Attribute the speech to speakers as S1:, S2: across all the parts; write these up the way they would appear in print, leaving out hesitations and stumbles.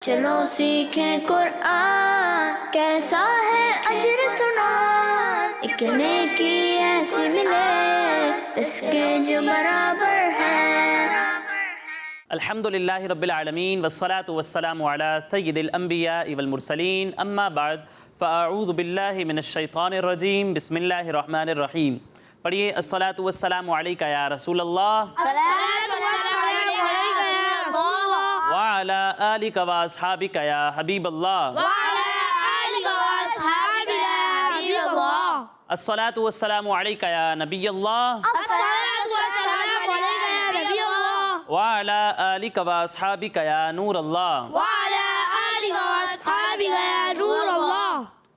S1: چلو سیکھیں قرآن کیسا ہے اجر سنا، ایک نیکی ایسی ملے اس کے جو برابر ہے۔
S2: الحمدللہ رب العالمین والصلاة والسلام علی سید الانبیاء والمرسلین، اما بعد فاعوذ باللہ من الشیطان الرجیم، بسم اللہ الرحمن الرحیم۔ پڑھیے الصلاة والسلام علیکہ یا رسول اللہ وعلی آلک واصحابک یا حبیب اللہ۔ الصلاة والسلام علیکہ یا نبی اللہ وعلی آلک واصحابک یا نور اللہ۔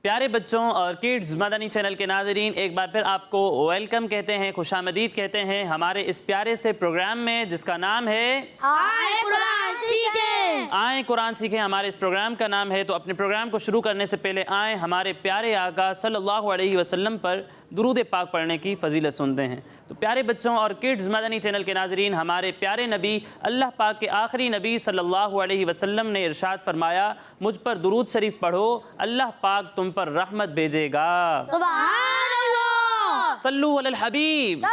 S2: پیارے بچوں اور کڈز مدنی چینل کے ناظرین، ایک بار پھر آپ کو ویلکم کہتے ہیں، خوش آمدید کہتے ہیں ہمارے اس پیارے سے پروگرام میں جس کا نام ہے آئیں قرآن سیکھیں۔ ہمارے اس پروگرام کا نام ہے، تو اپنے پروگرام کو شروع کرنے سے پہلے آئیں ہمارے پیارے آقا صلی اللہ علیہ وسلم پر درود پاک پڑھنے کی فضیلت سنتے ہیں۔ تو پیارے بچوں اور کڈز مدنی چینل کے ناظرین، ہمارے پیارے نبی اللہ پاک کے آخری نبی صلی اللہ علیہ وسلم نے ارشاد فرمایا، مجھ پر درود شریف پڑھو اللہ پاک تم پر رحمت بھیجے گا۔
S1: سبحان اللہ،
S2: صلو علی الحبیب۔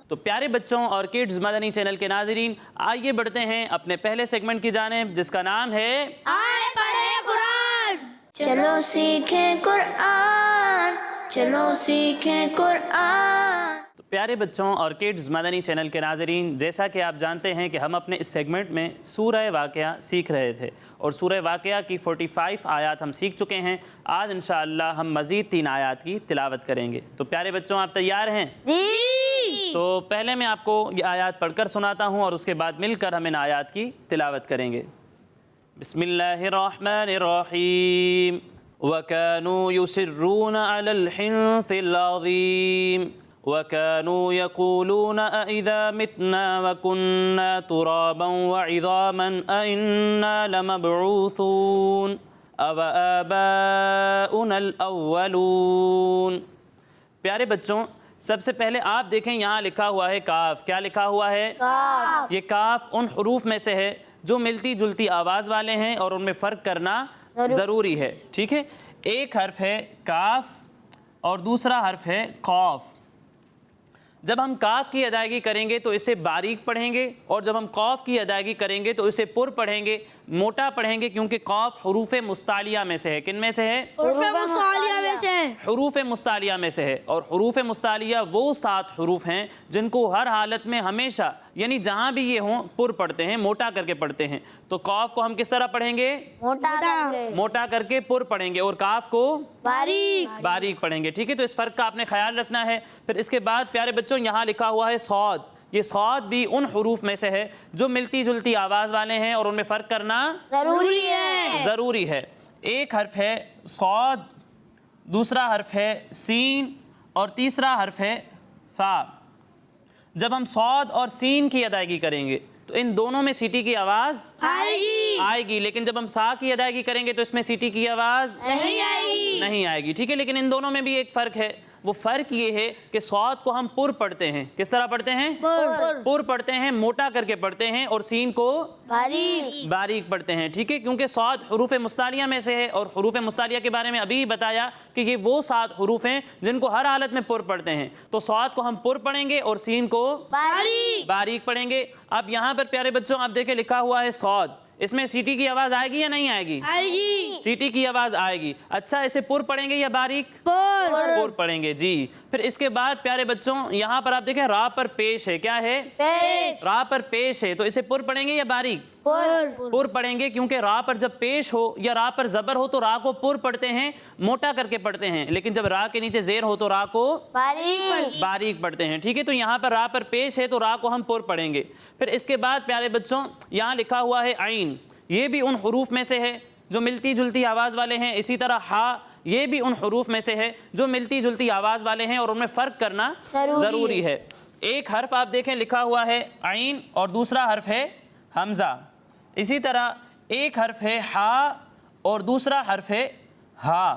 S2: تو پیارے بچوں اور کڈز مدنی چینل کے ناظرین، آئیے بڑھتے ہیں اپنے پہلے سیگمنٹ کی جانب جس کا نام ہے
S1: آئیں پڑھیں قرآن۔ چلو سیکھیں قرآن، چلو سیکھیں قرآن۔
S2: تو پیارے بچوں اور کڈز مدنی چینل کے ناظرین، جیسا کہ آپ جانتے ہیں کہ ہم اپنے اس سیگمنٹ میں سورہ واقعہ سیکھ رہے تھے اور سورہ واقعہ کی 45 آیات ہم سیکھ چکے ہیں۔ آج انشاءاللہ ہم مزید 3 آیات کی تلاوت کریں گے۔ تو پیارے بچوں آپ تیار ہیں؟
S1: جی۔
S2: تو پہلے میں آپ کو یہ آیات پڑھ کر سناتا ہوں اور اس کے بعد مل کر ہم ان آیات کی تلاوت کریں گے۔ بسم اللہ الرحمن الرحیم۔ وَكَانُوا يُصِرُّونَ عَلَى الْحِنثِ الْعَظِيمِ وَكَانُوا يَقُولُونَ أَإِذَا مِتْنَا وَكُنَّا تُرَابًا وَعِظَامًا أَإِنَّا لَمَبْعُوثُونَ أَوَآبَاؤُنَا الْأَوَّلُونَ۔ پیارے بچوں، سب سے پہلے آپ دیکھیں یہاں لکھا ہوا ہے کاف۔ کیا لکھا ہوا ہے؟
S1: کاف۔
S2: یہ کاف ان حروف میں سے ہے جو ملتی جلتی آواز والے ہیں اور ان میں فرق کرنا ضروری ہے، ٹھیک ہے؟ ایک حرف ہے کاف اور دوسرا حرف ہے قاف۔ جب ہم کاف کی ادائیگی کریں گے تو اسے باریک پڑھیں گے، اور جب ہم قاف کی ادائیگی کریں گے تو اسے پر پڑھیں گے، موٹا پڑھیں گے، کیونکہ قاف حروف مستعلیہ میں سے ہے۔ کن میں سے ہے؟ حروف مستعلیہ میں سے ہے، اور حروف مستعلیہ وہ 7 حروف ہیں جن کو ہر حالت میں ہمیشہ، یعنی جہاں بھی یہ ہوں، پر پڑھتے ہیں، موٹا کر کے پڑھتے ہیں۔ تو قاف کو ہم کس طرح پڑھیں گے؟ موٹا کر کے پر پڑھیں گے، اور کاف کو باریک پڑھیں گے، ٹھیک ہے؟ تو اس فرق کا آپ نے خیال رکھنا ہے۔ پھر اس کے بعد پیارے بچوں یہاں لکھا ہوا ہے صاد۔ یہ صاد بھی ان حروف میں سے ہے جو ملتی جلتی آواز والے ہیں اور ان میں فرق کرنا ضروری ہے۔ ایک حرف ہے صاد، دوسرا حرف ہے سین، اور تیسرا حرف ہے فا۔ جب ہم صاد اور سین کی ادائیگی کریں گے تو ان دونوں میں سیٹی کی آواز آئے گی، لیکن جب ہم فا کی ادائیگی کریں گے تو اس میں سیٹی کی آواز نہیں آئے گی، ٹھیک ہے؟ لیکن ان دونوں میں بھی ایک فرق ہے۔ وہ فرق یہ ہے کہ صاد کو ہم پر پڑھتے ہیں۔ کس طرح پڑھتے ہیں؟ پر پڑھتے ہیں، موٹا کر کے پڑھتے ہیں، اور سین کو باریک پڑھتے ہیں، ٹھیک ہے؟ کیونکہ صاد حروف مستعلیہ میں سے ہے، اور حروف مستعلیہ کے بارے میں ابھی بتایا کہ یہ وہ 7 حروف ہیں جن کو ہر حالت میں پر پڑھتے ہیں۔ تو صاد کو ہم پر پڑھیں گے اور سین کو باریک پڑھیں گے۔ اب یہاں پر پیارے بچوں آپ دیکھیں لکھا ہوا ہے صاد، اس میں سیٹی کی آواز آئے گی یا نہیں آئے گی؟ سیٹی کی آواز آئے گی۔ اچھا، اسے پر پڑھیں گے یا باریک؟ پر پڑھیں گے، جی۔ پھر اس کے بعد پیارے بچوں یہاں پر آپ دیکھیں را پر پیش ہے۔ کیا ہے؟ را پر پیش ہے، تو اسے پر پڑھیں گے یا باریک؟ پر پڑھیں گے، کیونکہ را پر جب پیش ہو یا را پر زبر ہو تو را کو پر پڑھتے ہیں، موٹا کر کے پڑھتے ہیں، لیکن جب را کے نیچے زیر ہو تو را کو باریک پڑھتے ہیں، ٹھیک ہے؟ تو یہاں پر را پر پیش ہے تو را کو ہم پر پڑھیں گے۔ پھر اس کے بعد پیارے بچوں یہاں لکھا ہوا ہے عین۔ یہ بھی ان حروف میں سے ہے جو ملتی جلتی آواز والے ہیں۔ اسی طرح ہا، یہ بھی ان حروف میں سے ہے جو ملتی جلتی آواز والے ہیں اور ان میں فرق کرنا ضروری ہے۔ ایک حرف آپ دیکھیں لکھا ہوا ہے عین اور دوسرا حرف ہے حمزہ۔ اسی طرح ایک حرف ہے ہا اور دوسرا حرف ہے ہا۔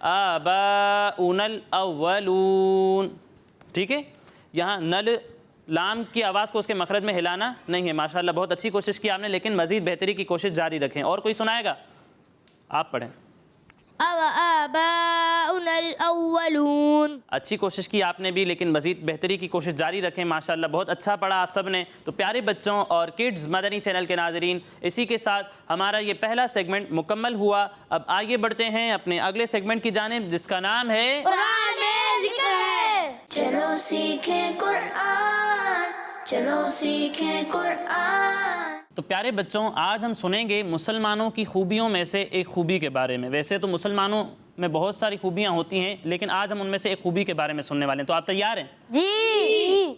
S2: آباؤنا الاولون. ٹھیک ہے, یہاں نل لام کی آواز کو اس کے مخرج میں ہلانا نہیں ہے. ماشاءاللہ بہت اچھی کوشش کی آپ نے, لیکن مزید بہتری کی کوشش جاری رکھیں. اور کوئی سنائے گا؟ آپ پڑھیں.
S1: آباؤنا الاولون.
S2: اچھی کوشش کی آپ نے بھی, لیکن مزید بہتری کی کوشش جاری رکھیں. ماشاءاللہ بہت اچھا پڑھا آپ سب نے. تو پیارے بچوں اور کڈز مدنی چینل کے ناظرین, اسی کے ساتھ ہمارا یہ پہلا سیگمنٹ مکمل ہوا. اب آگے بڑھتے ہیں اپنے اگلے سیگمنٹ کی جانب, جس کا نام ہے
S1: قرآن میں ذکر ہے.
S3: چلو سیکھیں قرآن، چلو سیکھیں قرآن.
S2: تو پیارے بچوں, آج ہم سنیں گے مسلمانوں کی خوبیوں میں سے ایک خوبی کے بارے میں. ویسے تو مسلمانوں میں بہت ساری خوبیاں ہوتی ہیں, لیکن آج ہم ان میں سے ایک خوبی کے بارے میں سننے والے ہیں. تو آپ تیار ہیں؟
S1: جی.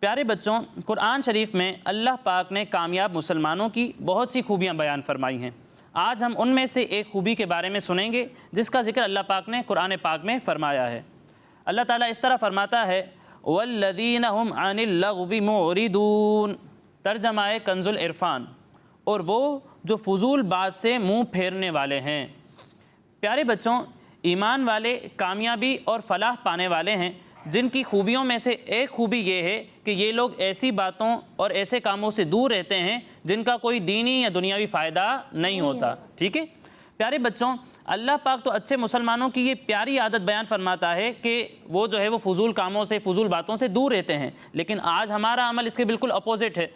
S2: پیارے بچوں, قرآن شریف میں اللہ پاک نے کامیاب مسلمانوں کی بہت سی خوبیاں بیان فرمائی ہیں. آج ہم ان میں سے ایک خوبی کے بارے میں سنیں گے جس کا ذکر اللہ پاک نے قرآن پاک میں فرمایا ہے. اللہ تعالیٰ اس طرح فرماتا ہے وَالَّذِينَ هُمْ عَنِ اللَّغْوِ مُعْرِضُونَ. ترجمہ ہے کنز العرفان, اور وہ جو فضول بات سے منہ پھیرنے والے ہیں. پیارے بچوں, ایمان والے کامیابی اور فلاح پانے والے ہیں جن کی خوبیوں میں سے ایک خوبی یہ ہے کہ یہ لوگ ایسی باتوں اور ایسے کاموں سے دور رہتے ہیں جن کا کوئی دینی یا دنیاوی فائدہ نہیں ہوتا. ٹھیک ہے پیارے بچوں, اللہ پاک تو اچھے مسلمانوں کی یہ پیاری عادت بیان فرماتا ہے کہ وہ جو ہے وہ فضول کاموں سے, فضول باتوں سے دور رہتے ہیں. لیکن آج ہمارا عمل اس کے بالکل اپوزٹ ہے.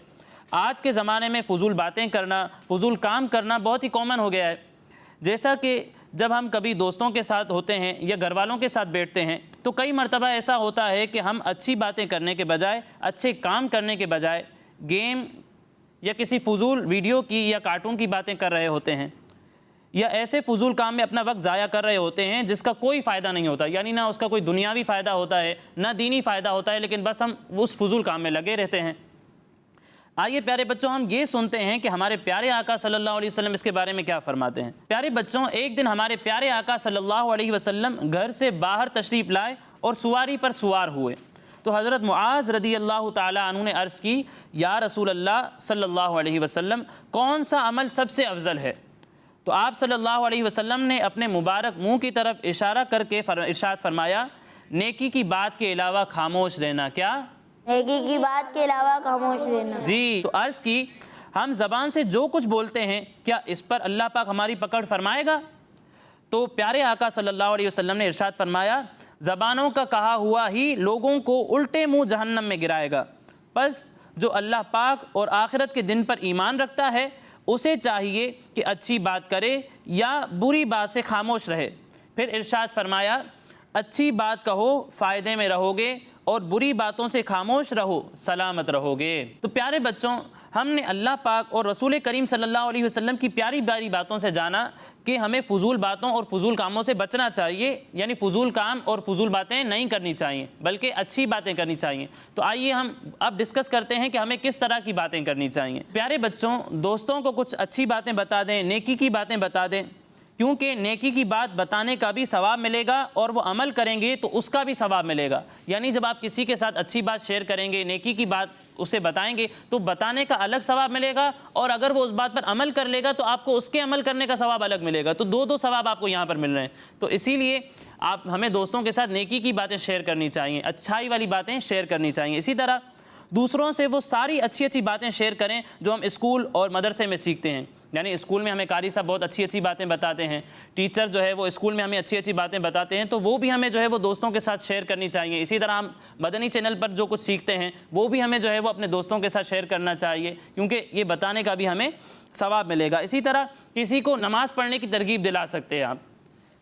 S2: آج کے زمانے میں فضول باتیں کرنا, فضول کام کرنا بہت ہی کامن ہو گیا ہے. جیسا کہ جب ہم کبھی دوستوں کے ساتھ ہوتے ہیں یا گھر والوں کے ساتھ بیٹھتے ہیں تو کئی مرتبہ ایسا ہوتا ہے کہ ہم اچھی باتیں کرنے کے بجائے, اچھے کام کرنے کے بجائے گیم یا کسی فضول ویڈیو کی یا کارٹون کی باتیں کر رہے ہوتے ہیں, یا ایسے فضول کام میں اپنا وقت ضائع کر رہے ہوتے ہیں جس کا کوئی فائدہ نہیں ہوتا. یعنی نہ اس کا کوئی دنیاوی فائدہ ہوتا ہے نہ دینی فائدہ ہوتا ہے, لیکن بس ہم اس فضول کام میں لگے رہتے ہیں. آئیے پیارے بچوں, ہم یہ سنتے ہیں کہ ہمارے پیارے آقا صلی اللہ علیہ وسلم اس کے بارے میں کیا فرماتے ہیں. پیارے بچوں, ایک دن ہمارے پیارے آقا صلی اللہ علیہ وسلم گھر سے باہر تشریف لائے اور سواری پر سوار ہوئے. تو حضرت معاذ رضی اللہ تعالیٰ عنہ نے عرض کی, یا رسول اللہ صلی اللہ علیہ وسلم, کون سا عمل سب سے افضل ہے؟ تو آپ صلی اللہ علیہ وسلم نے اپنے مبارک منہ کی طرف اشارہ کر کے ارشاد فرمایا, نیکی کی بات کے علاوہ خاموش رہنا. کیا؟
S1: نیکی کی بات کے علاوہ خاموش رہنا.
S2: جی. تو عرض کی, ہم زبان سے جو کچھ بولتے ہیں کیا اس پر اللہ پاک ہماری پکڑ فرمائے گا؟ تو پیارے آقا صلی اللہ علیہ وسلم نے ارشاد فرمایا, زبانوں کا کہا ہوا ہی لوگوں کو الٹے منہ جہنم میں گرائے گا. بس جو اللہ پاک اور آخرت کے دن پر ایمان رکھتا ہے اسے چاہیے کہ اچھی بات کرے یا بری بات سے خاموش رہے. پھر ارشاد فرمایا, اچھی بات کہو فائدے میں رہو گے, اور بری باتوں سے خاموش رہو سلامت رہو گے. تو پیارے بچوں, ہم نے اللہ پاک اور رسول کریم صلی اللہ علیہ وسلم کی پیاری پیاری باتوں سے جانا کہ ہمیں فضول باتوں اور فضول کاموں سے بچنا چاہیے. یعنی فضول کام اور فضول باتیں نہیں کرنی چاہیے بلکہ اچھی باتیں کرنی چاہیے. تو آئیے ہم اب ڈسکس کرتے ہیں کہ ہمیں کس طرح کی باتیں کرنی چاہیے. پیارے بچوں, دوستوں کو کچھ اچھی باتیں بتا دیں, نیکی کی باتیں بتا دیں, کیونکہ نیکی کی بات بتانے کا بھی ثواب ملے گا اور وہ عمل کریں گے تو اس کا بھی ثواب ملے گا. یعنی جب آپ کسی کے ساتھ اچھی بات شیئر کریں گے, نیکی کی بات اسے بتائیں گے تو بتانے کا الگ ثواب ملے گا, اور اگر وہ اس بات پر عمل کر لے گا تو آپ کو اس کے عمل کرنے کا ثواب الگ ملے گا. تو دو ثواب آپ کو یہاں پر مل رہے ہیں. تو اسی لیے ہمیں دوستوں کے ساتھ نیکی کی باتیں شیئر کرنی چاہیے, اچھائی والی باتیں شیئر کرنی چاہیے. اسی طرح دوسروں سے وہ ساری اچھی اچھی باتیں شیئر کریں جو ہم اسکول اور مدرسے میں سیکھتے ہیں. یعنی اسکول میں ہمیں قاری صاحب بہت اچھی اچھی باتیں بتاتے ہیں, ٹیچر جو ہے وہ اسکول میں ہمیں اچھی اچھی باتیں بتاتے ہیں, تو وہ بھی ہمیں جو ہے وہ دوستوں کے ساتھ شیئر کرنی چاہیے. اسی طرح ہم مدنی چینل پر جو کچھ سیکھتے ہیں وہ بھی ہمیں جو ہے وہ اپنے دوستوں کے ساتھ شیئر کرنا چاہیے, کیونکہ یہ بتانے کا بھی ہمیں ثواب ملے گا. اسی طرح کسی کو نماز پڑھنے کی ترغیب دلا سکتے ہیں آپ.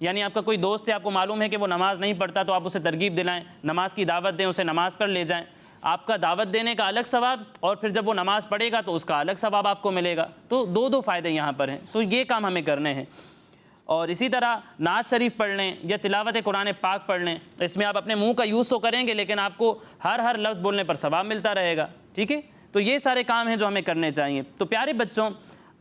S2: یعنی آپ کا کوئی دوست ہے, آپ کو معلوم ہے کہ وہ نماز نہیں پڑھتا, تو آپ اسے ترغیب دلائیں, نماز کی دعوت دیں, اسے نماز پر لے جائیں. آپ کا دعوت دینے کا الگ ثواب, اور پھر جب وہ نماز پڑھے گا تو اس کا الگ ثواب آپ کو ملے گا. تو دو فائدے یہاں پر ہیں. تو یہ کام ہمیں کرنے ہیں. اور اسی طرح نعت شریف پڑھ لیں یا تلاوت قرآن پاک پڑھ لیں. اس میں آپ اپنے منہ کا یوز تو کریں گے لیکن آپ کو ہر لفظ بولنے پر ثواب ملتا رہے گا. ٹھیک ہے, تو یہ سارے کام ہیں جو ہمیں کرنے چاہیے. تو پیارے بچوں,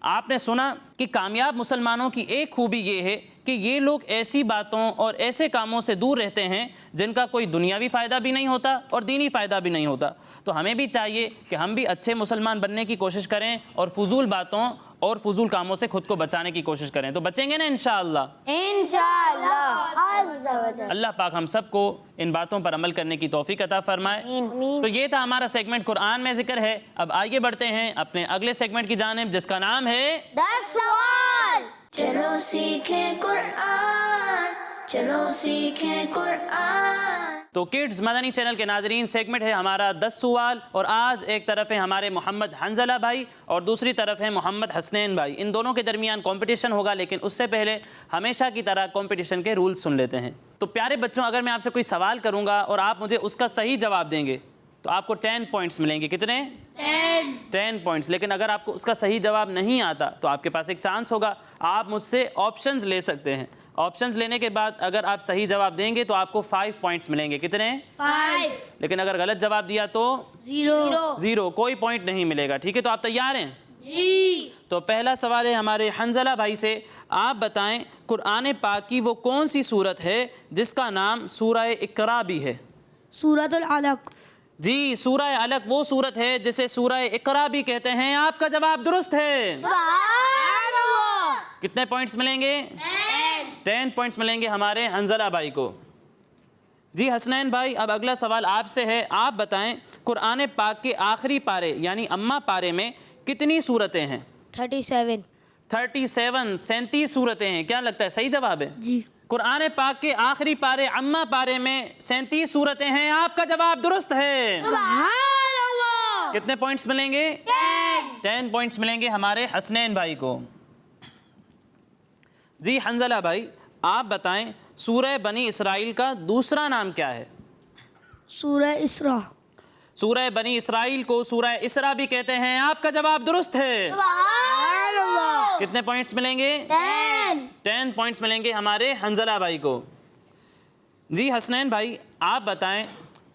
S2: آپ نے سنا کہ کامیاب مسلمانوں کی ایک خوبی یہ ہے کہ یہ لوگ ایسی باتوں اور ایسے کاموں سے دور رہتے ہیں جن کا کوئی دنیاوی فائدہ بھی نہیں ہوتا اور دینی فائدہ بھی نہیں ہوتا. تو ہمیں بھی چاہیے کہ ہم بھی اچھے مسلمان بننے کی کوشش کریں اور فضول باتوں اور فضول کاموں سے خود کو بچانے کی کوشش کریں. تو بچیں گے نا انشاءاللہ؟
S1: انشاءاللہ عز و جل.
S2: اللہ پاک ہم سب کو ان باتوں پر عمل کرنے کی توفیق عطا فرمائے. تو یہ تھا ہمارا سیگمنٹ قرآن میں ذکر ہے. اب آگے بڑھتے ہیں اپنے اگلے سیگمنٹ کی جانب جس کا نام ہے
S1: 10 سوال.
S3: چلو سیکھیں قرآن، چلو سیکھیں قرآن.
S2: تو کڈز مدنی چینل کے ناظرین، سیگمنٹ ہے ہمارا 10 سوال. اور آج ایک طرف ہے ہمارے محمد حنزلہ بھائی اور دوسری طرف ہے محمد حسنین بھائی. ان دونوں کے درمیان کمپٹیشن ہوگا، لیکن اس سے پہلے ہمیشہ کی طرح کمپٹیشن کے رولز سن لیتے ہیں. تو پیارے بچوں، اگر میں آپ سے کوئی سوال کروں گا اور آپ مجھے اس کا صحیح جواب دیں گے تو آپ کو 10 پوائنٹس ملیں گے. کتنے؟ 10 پوائنٹس. لیکن اگر آپ کو اس کا صحیح جواب نہیں آتا تو آپ کے پاس ایک چانس ہوگا، آپ مجھ سے آپشنز لے سکتے ہیں. آپشنز لینے کے بعد اگر آپ صحیح جواب دیں گے تو آپ کو 5 پوائنٹس ملیں گے. کتنے؟
S1: 5.
S2: لیکن اگر غلط جواب دیا تو 0، کوئی پوائنٹ نہیں ملے گا. ٹھیک ہے، تو آپ تیار ہیں؟
S1: جی.
S2: تو پہلا سوال ہے ہمارے حنزلہ بھائی سے. آپ بتائیں قرآن پاک کی وہ کون سی سورت ہے جس کا نام سورہ اقرا بھی ہے؟
S4: سورۃ العلق.
S2: جی، سورہ علق وہ سورت ہے جسے سورہ اقرا بھی کہتے ہیں. آپ کا جواب درست ہے.
S1: سبحان اللہ.
S2: کتنے پوائنٹس ملیں گے؟ 10 پوائنٹس ملیں گے ہمارے حنزلہ بھائی کو. جی حسنین بھائی، اب اگلا سوال آپ سے ہے. آپ بتائیں قرآن پاک کے آخری پارے یعنی اما پارے میں کتنی سورتیں ہیں؟
S1: 37.
S2: 37 سورتیں ہیں. کیا لگتا ہے صحیح جواب ہے؟
S4: جی.
S2: قرآن پاک کے آخری پارے اما پارے میں 37 سورتیں ہیں. آپ کا جواب درست ہے.
S1: سبحان اللہ.
S2: کتنے پوائنٹس ملیں گے؟ 10 پوائنٹس ملیں گے ہمارے حسنین بھائی کو. جی حنزلہ بھائی، آپ بتائیں سورہ بنی اسرائیل کا دوسرا نام کیا ہے؟
S4: سورہ اسراء.
S2: سورہ بنی اسرائیل کو سورہ اسراء بھی کہتے ہیں. آپ کا جواب درست ہے.
S1: سبحان اللہ.
S2: کتنے پوائنٹس ملیں گے؟ 10 پوائنٹس ملیں گے ہمارے حنزلہ بھائی کو. جی حسنین بھائی، آپ بتائیں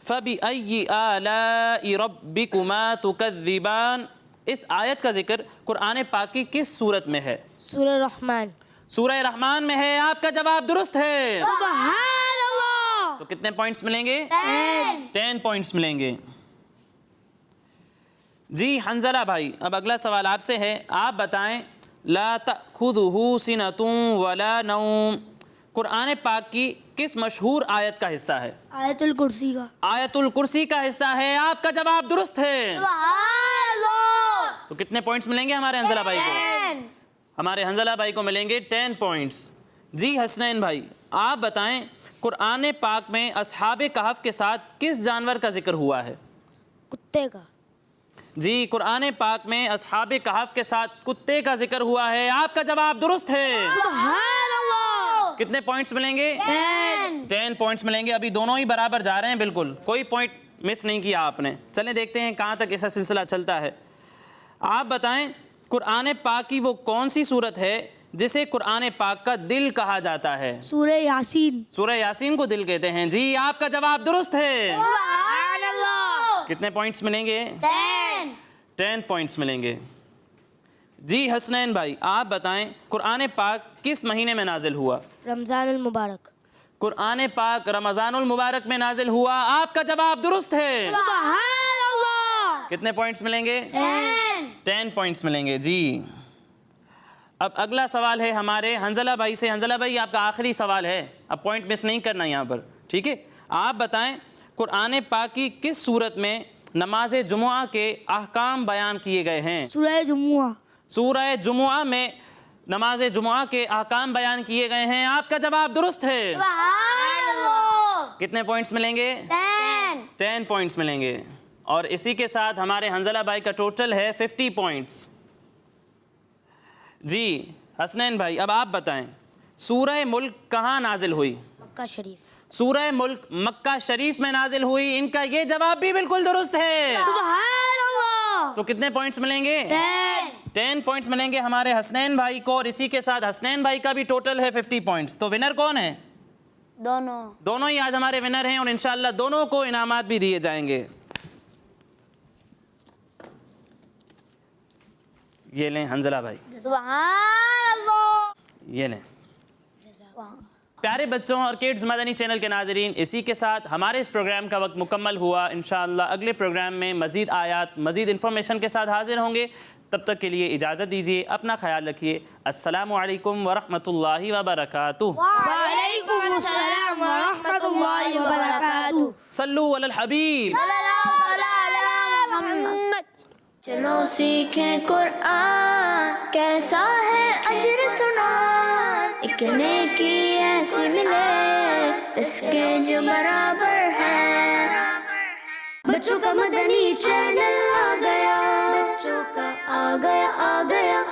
S2: فَبِأَيِّ آلَاءِ رَبِّكُمَا تُكَذِّبَانِ، اس آیت کا ذکر قرآن پاک کی کس سورت میں ہے؟
S1: سورہ رحمان.
S2: سورہ رحمان میں ہے. آپ کا جواب درست ہے.
S1: سبحان اللہ.
S2: تو کتنے پوائنٹس ملیں گے؟ 10 پوائنٹس ملیں گے. جی حنزلہ بھائی، اب اگلا سوال آپ سے ہے. آپ بتائیں لا تأخذہ سنۃ ولا نوم، قرآن پاک کی کس مشہور آیت کا حصہ ہے؟
S4: آیت الکرسی کا.
S2: آیت الکرسی کا حصہ ہے. آپ کا جواب درست ہے.
S1: سبحان اللہ.
S2: تو کتنے پوائنٹس ملیں گے ہمارے حنزلہ بھائی کو؟ ہمارے حنزلہ بھائی کو ملیں گے 10 پوائنٹس. جی حسنین بھائی، آپ بتائیں قرآن پاک میں اصحاب کہف کے ساتھ کس جانور کا ذکر ہوا ہے؟
S1: کتے کا.
S2: جی، قرآن پاک میں اصحاب کہف کے ساتھ کتے کا ذکر ہوا ہے. آپ کا جواب درست ہے.
S1: سبحان اللہ.
S2: کتنے پوائنٹس ملیں گے؟ 10 پوائنٹس ملیں گے. ابھی دونوں ہی برابر جا رہے ہیں، بالکل کوئی پوائنٹ مس نہیں کیا آپ نے. چلیں دیکھتے ہیں کہاں تک ایسا سلسلہ چلتا ہے. آپ بتائیں قرآن پاک کی وہ کون سی سورت ہے جسے قرآن پاک کا دل کہا جاتا ہے؟
S4: سورہ یاسین.
S2: سورہ یاسین کو دل کہتے ہیں. جی، آپ کا جواب درست ہے.
S1: سبحان اللہ.
S2: کتنے پوائنٹس ملیں گے؟ 10 پوائنٹس ملیں گے. جی حسنین بھائی، آپ بتائیں قرآن پاک کس مہینے میں نازل ہوا؟
S1: رمضان المبارک.
S2: قرآن پاک رمضان المبارک میں نازل ہوا. آپ کا جواب درست ہے.
S1: سبحان اللہ.
S2: کتنے پوائنٹس ملیں گے؟ 10 پوائنٹس ملیں گے. جی، اب اگلا سوال ہے ہمارے حنزلہ بھائی سے. حنزلہ بھائی، آپ کا آخری سوال ہے، اب پوائنٹ مس نہیں کرنا یہاں پر. ٹھیک ہے، آپ بتائیں قرآن پاک کی کس صورت میں نماز جمعہ کے احکام بیان کیے گئے ہیں؟
S4: سورہ جمعہ.
S2: سورہ جمعہ میں نماز جمعہ کے احکام بیان کیے گئے ہیں. آپ کا جواب درست ہے.
S1: سبحان اللہ.
S2: کتنے پوائنٹس ملیں گے؟ 10 پوائنٹس ملیں گے. اور اسی کے ساتھ ہمارے حنزلہ بھائی کا ٹوٹل ہے 50 پوائنٹس. جی حسنین بھائی، اب آپ بتائیں سورہ ملک کہاں نازل ہوئی؟
S1: مکہ شریف.
S2: سورہ ملک مکہ شریف میں نازل ہوئی. ان کا یہ جواب بھی بالکل درست ہے.
S1: سبحان اللہ.
S2: تو کتنے پوائنٹس ملیں گے؟ 10 پوائنٹس ملیں گے ہمارے حسنین بھائی کو. اور اسی کے ساتھ حسنین بھائی کا بھی ٹوٹل ہے 50 پوائنٹس. تو ونر کون ہے؟ دونوں ہی آج ہمارے ونر ہیں، اور انشاءاللہ دونوں کو انعامات بھی دیے جائیں گے. یہ لیں حنزلہ بھائی،
S1: سبحان اللہ.
S2: یہ لیں. پیارے بچوں اور کڈز مدنی چینل کے ناظرین، اسی کے ساتھ ہمارے اس پروگرام کا وقت مکمل ہوا. انشاءاللہ اگلے پروگرام میں مزید آیات، مزید انفارمیشن کے ساتھ حاضر ہوں گے. تب تک کے لیے اجازت دیجیے، اپنا خیال رکھیے۔ السلام علیکم ورحمۃ اللہ وبرکاتہ۔
S4: وعلیکم السلام ورحمۃ اللہ وبرکاتہ۔
S2: صلو علی الحبیب۔
S3: چلو سیکھیں قرآن، کیسا ہے اجر سنا، ایک نیکی ایسی ملے اس کے جو برابر ہے۔ بچوں کا مدنی چینل آ گیا، بچوں کا آ گیا